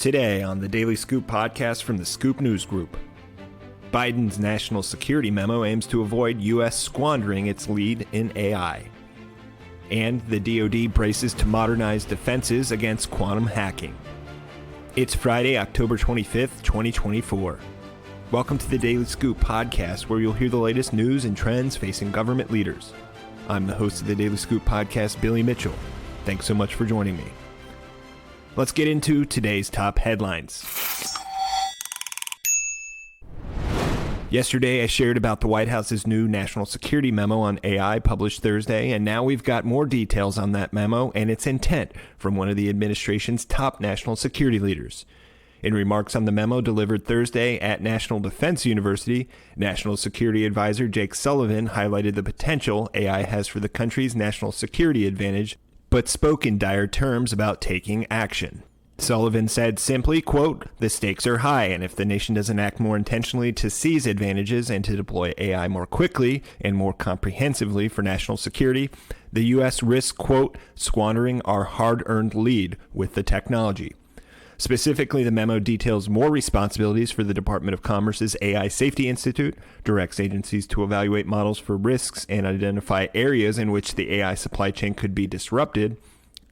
Today on the Daily Scoop podcast from the Scoop News Group. Biden's national security memo aims to avoid U.S. squandering its lead in AI. And the DOD braces to modernize defenses against quantum hacking. It's Friday, October 25th, 2024. Welcome to the Daily Scoop podcast, where you'll hear the latest news and trends facing government leaders. I'm the host of the Daily Scoop podcast, Billy Mitchell. Thanks so much for joining me. Let's get into today's top headlines. Yesterday, I shared about the White House's new national security memo on AI published Thursday, and now we've got more details on that memo and its intent from one of the administration's top national security leaders. In remarks on the memo delivered Thursday at National Defense University, National Security Advisor Jake Sullivan highlighted the potential AI has for the country's national security advantage, but spoke in dire terms about taking action. Sullivan said simply, quote, "The stakes are high, and if the nation doesn't act more intentionally to seize advantages and to deploy AI more quickly and more comprehensively for national security, the U.S. risks, quote, squandering our hard-earned lead with the technology." Specifically, the memo details more responsibilities for the Department of Commerce's AI Safety Institute, directs agencies to evaluate models for risks and identify areas in which the AI supply chain could be disrupted,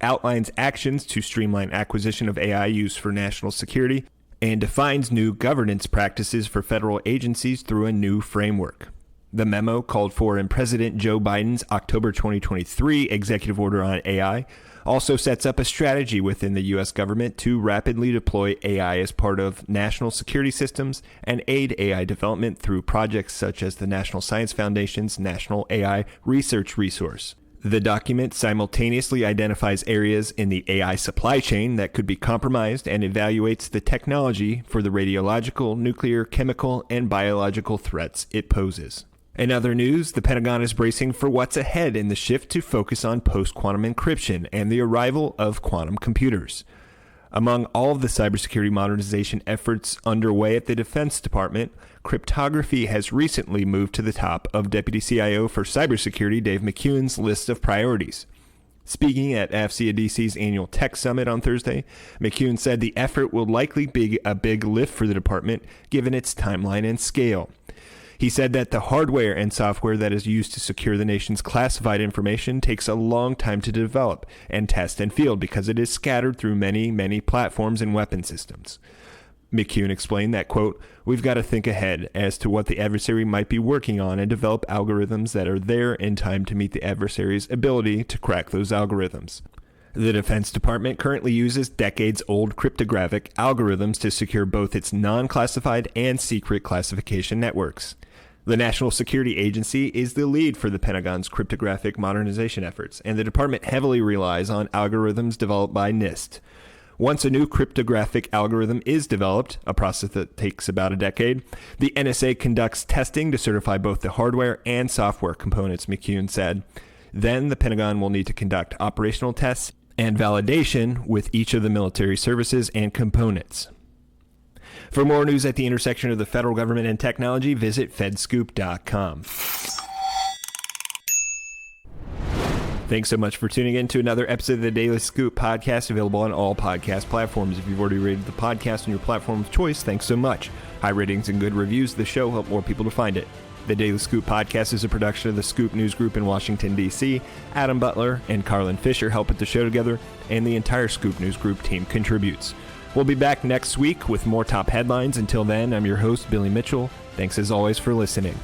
outlines actions to streamline acquisition of AI used for national security, and defines new governance practices for federal agencies through a new framework. The memo called for in President Joe Biden's October 2023 executive order on AI also sets up a strategy within the U.S. government to rapidly deploy AI as part of national security systems and aid AI development through projects such as the National Science Foundation's National AI Research Resource. The document simultaneously identifies areas in the AI supply chain that could be compromised and evaluates the technology for the radiological, nuclear, chemical, and biological threats it poses. In other news, the Pentagon is bracing for what's ahead in the shift to focus on post-quantum encryption and the arrival of quantum computers. Among all of the cybersecurity modernization efforts underway at the Defense Department, cryptography has recently moved to the top of Deputy CIO for Cybersecurity David McKeown's list of priorities. Speaking at AFCEA DC's annual tech summit on Thursday, McKeown said the effort will likely be a big lift for the department given its timeline and scale. He said that the hardware and software that is used to secure the nation's classified information takes a long time to develop and test and field because it is scattered through many platforms and weapon systems. McKeown explained that, quote, "We've got to think ahead as to what the adversary might be working on and develop algorithms that are there in time to meet the adversary's ability to crack those algorithms." The Defense Department currently uses decades-old cryptographic algorithms to secure both its non-classified and secret classification networks. The National Security Agency is the lead for the Pentagon's cryptographic modernization efforts, and the department heavily relies on algorithms developed by NIST. Once a new cryptographic algorithm is developed, a process that takes about a decade, the NSA conducts testing to certify both the hardware and software components, McKeown said. Then the Pentagon will need to conduct operational tests and validation with each of the military services and components. For more news at the intersection of the federal government and technology, visit fedscoop.com. Thanks so much for tuning in to another episode of the Daily Scoop podcast, available on all podcast platforms. If you've already rated the podcast on your platform of choice, thanks so much. High ratings and good reviews of the show help more people to find it. The Daily Scoop podcast is a production of the Scoop News Group in Washington, D.C. Adam Butler and Carlin Fisher help put the show together, and the entire Scoop News Group team contributes. We'll be back next week with more top headlines. Until then, I'm your host, Billy Mitchell. Thanks as always for listening.